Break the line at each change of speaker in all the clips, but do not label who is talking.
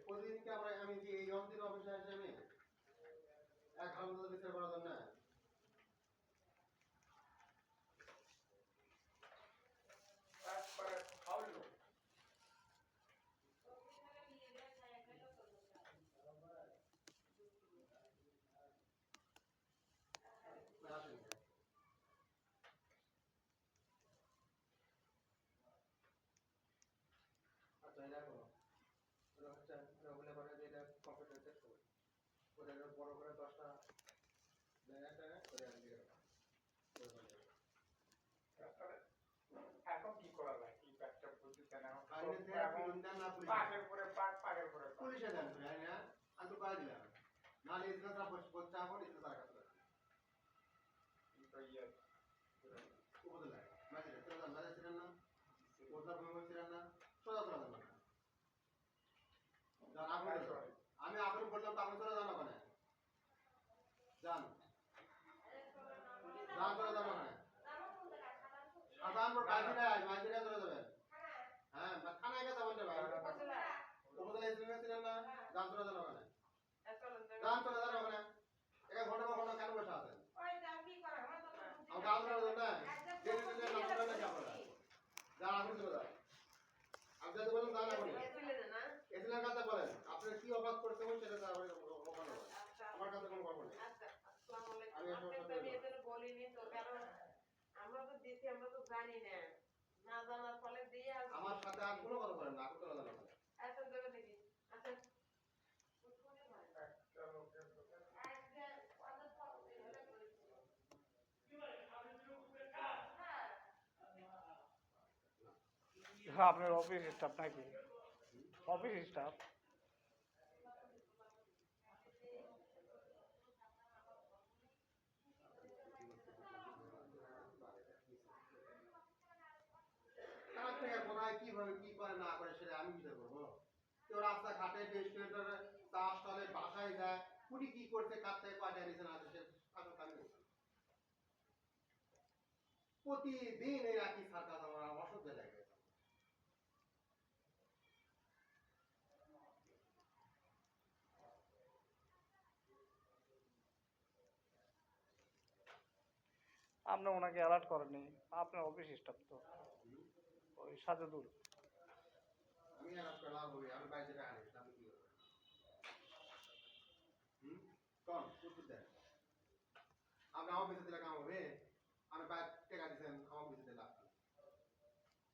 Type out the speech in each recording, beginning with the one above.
প্রতিদিনকে আমি কি এই অন্তিম অফিসে আসি আমি এক ঘন্টা বিচার করার জন্য আচ্ছা এটা করো ওগুলো করে যেটা কম্পিউটার চেক করো ওটা বড় করে 10টা জায়গাটা করে দিয়ে
এখন কি করা যায় কি একটা বুঝতে না পাগের পরে
পুলিশে দেন না আমি তো করে দিলাম নালে ইসরা বচ্চা পড় ইসরা তার কাছে
তো ইয়ে
উপদলা মাঝে তো মাঝে ছিলেন না ওটা ভূমি ছিলেন না সোজা করে দেন জান আমি আপনাকে বললাম তো আপনি চলে যান ওখানে যান যান করে যান ওখানে সাধারণ মাঝিরা চলে যাবেন হ্যাঁ থানায় গেছে বলতে ভাই উপদলা ইসরা ছিলেন না যান চলে যান ওখানে যান চলে যান ওখানে এক ঘন্টা কখনো কেন বসে আছেন আমাকে আলোচনা করবেন না যান আপনি চলে যান আপনি যদি বলেন যান আপনি এসিলের কাছে বলেন আপনি কি অবাক করতে হন সেটা আমার কাছে কোনো গল্প নেই
আমরা তো দিছি আমরা তো জানি না না জানার ফলে দিয়ে
আমার সাথে আর কোনো কথা বলেন না আপনি চলে যান
এত জায়গা দেখি আচ্ছা
আপনার অফিস স্টাফ নাকি অফিস স্টাফ
কোথায় কিভাবে কি করে না করে সেটা আমি বিচার করবো কেউ রাস্তা ঘাটে রেস্টুরেন্টের চা স্টলে বাসায় যায় কুটি কি করছে কার থেকে কয়টা নিয়েছেন আছে সে প্রতিদিন এই একই সার্কাস আমার অসহ্য লাগে
আপনি ওনাকে অ্যালার্ট করেননি আপনার অফিস স্টাফ তো ওই সাজেদুল
আমি আর লাভ হবে আমি বাইরে থেকে আনি আমি কি করব কোন উত্তর দেন আপনি আমার অফিসে দিলে কাম হবে আমি বাইরে টাকা দিচ্ছেন আমার অফিসে দিলে লাভ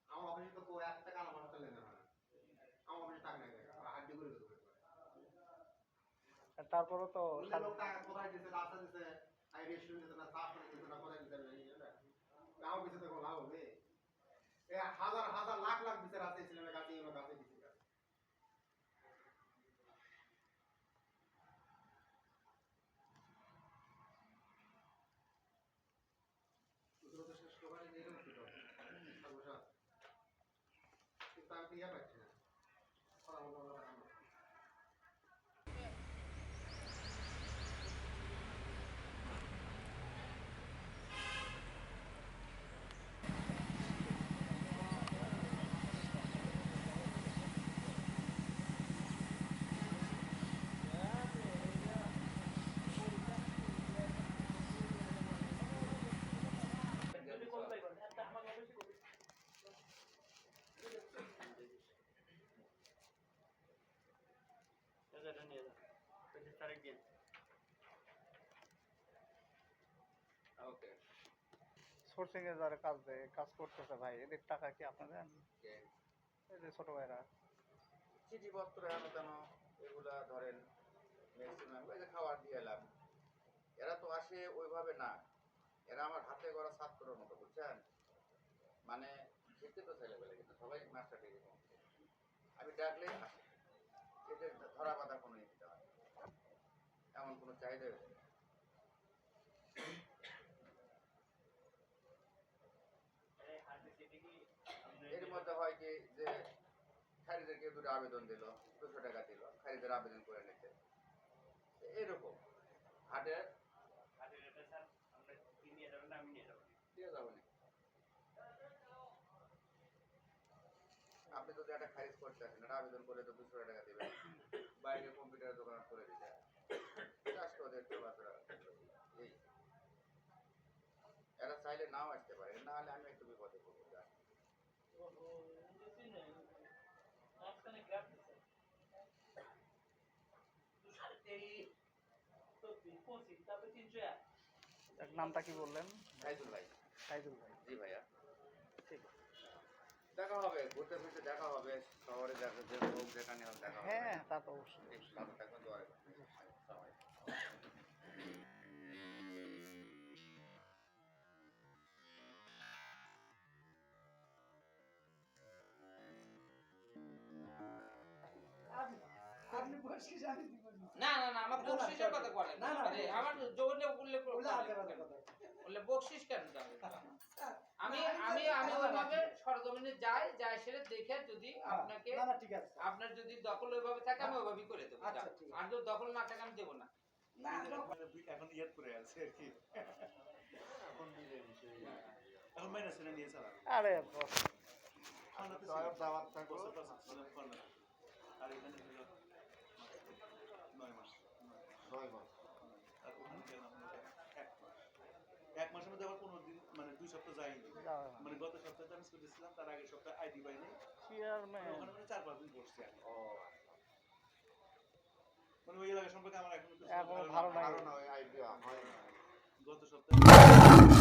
আমার অফিসে তো এক টাকা আমার হাতে লেনে হয় না আমার অফিসে টাকা নেই হাড্ডি করে দেবো
তারপরও তো
লোক টাকা কোথায় দিচ্ছে রাস্তা দিচ্ছে আই রেস্টুরেন্ট দিচ্ছে না চা দিচ্ছে না কোথায় দিচ্ছে আমার অফিসে তো কোনো লাভ হবে হাজার হাজার লাখ লাখ বিচার আছে ছেলেমেয়ের কাছে আমার কাছে দিচ্ছে কিন্তু আমি ইয়ে পাচ্ছি না
সোর্সিং এ যারা কাজ দেয় কাজ করতেছে ভাই এদের টাকা কি আপনি দেন এই যে ছোট ভাইরা
চিঠিপত্র কেন এগুলা ধরেন ম্যাক্সিমাম ওই যে খাবার দিয়ে এলাম এরা তো আসে ওইভাবে না এরা আমার হাতে গড়া ছাত্রের মতো বুঝছেন মানে শিক্ষিত ছেলেবেলা কিন্তু সবাই মাস্টার ডিগ্রি আমি ডাকলে আসে এদের ধরা বাঁধা কোনো দিতে হয় এমন কোনো চাহিদা এর মধ্যে হয় কি যে খারিদেরকে দুটো আবেদন দিল 200 টাকা দিল খারিদের আবেদন করে নিতে এরকম হাটের দিয়ে যাবো না। আপনি যদি একটা খারিজ করতে আসেন, একটা আবেদন করে তো 200 টাকা দেবেন, বাইরে কম্পিউটার দোকান করে দিতে 400 150 টাকা এই এরা চাইলে নাও আসতে পারে, না হলে আমি একটু বিপদে পড়বো।
এর নামটা কি বললেন?
সাইদুল ভাই।
সাইদুল ভাই।
জি ভাইয়া,
ঠিক
দেখা হবে, ঘুরতে ফিরতে দেখা হবে, শহরে দেখা যে হোক যেখানে হোক দেখা হবে।
হ্যাঁ, তা তো অবশ্যই।
ভালো থাকবেন, দোয়া রাখবেন। আসসালামু আলাইকুম।
না না না আমার বকশিসের কথা বলেন না আরে আমার জোরে উল্লেখ বললে বকশিস কেন যাবে আমি আমি আমি ওইভাবে সরজমিনে যাই যাই সেটা দেখে যদি আপনাকে
ঠিক আছে
আপনার যদি দখল ওইভাবে থাকে আমি ওইভাবেই করে দেবো
আচ্ছা, ঠিক আছে।
আর যদি দখল না থাকে আমি দেবো না
এখন ইয়াদ করে আছে আর কি এখন মাইনাস করে নিয়ে চালা
আরে বস,
দাওয়াত থাকো
আর এখানে হলো 9 মাস
9 মাস।
আর ওখানে গেলাম 1 মাসের মধ্যে আবার 15 দিন মানে 2 সপ্তাহ যাইনি,
যাবে না।
মানে গত সপ্তাহে ট্রান্স করেছিলাম, তার আগের সপ্তাহে আইডি পাইনি,
চেয়ারম্যান
ওখানে মানে 4-5 দিন বসছি আমি। মানে ওই এলাকা সম্পর্কে আমার এখন
এখন ভালো লাগে।
কারণ ওই আইডিয়া হয় না।
গত সপ্তাহে